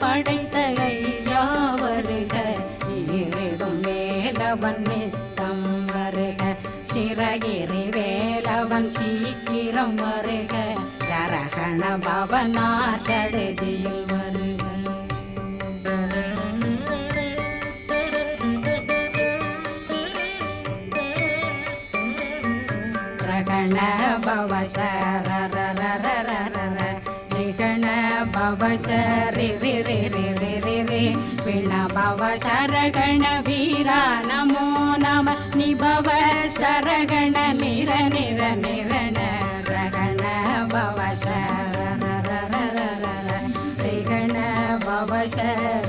படைத்த ஐயா வருக, ஈரிடும் வேலவன் நித்தம் வருக, சிறகிரி வேலவன் சீக்கிரம் வருக, சரகண பவனா சடுதியில் வருக. ரகண பவ சரரரரரர ரிகண பவ சரி ரி ரி ரி ரி ரி ரி பிண பவ சரகண வீரா நமோ நம நிபவ சரகண நிர நிர நிரண ரகண பவ சரரரரர ரிகண பவ சரி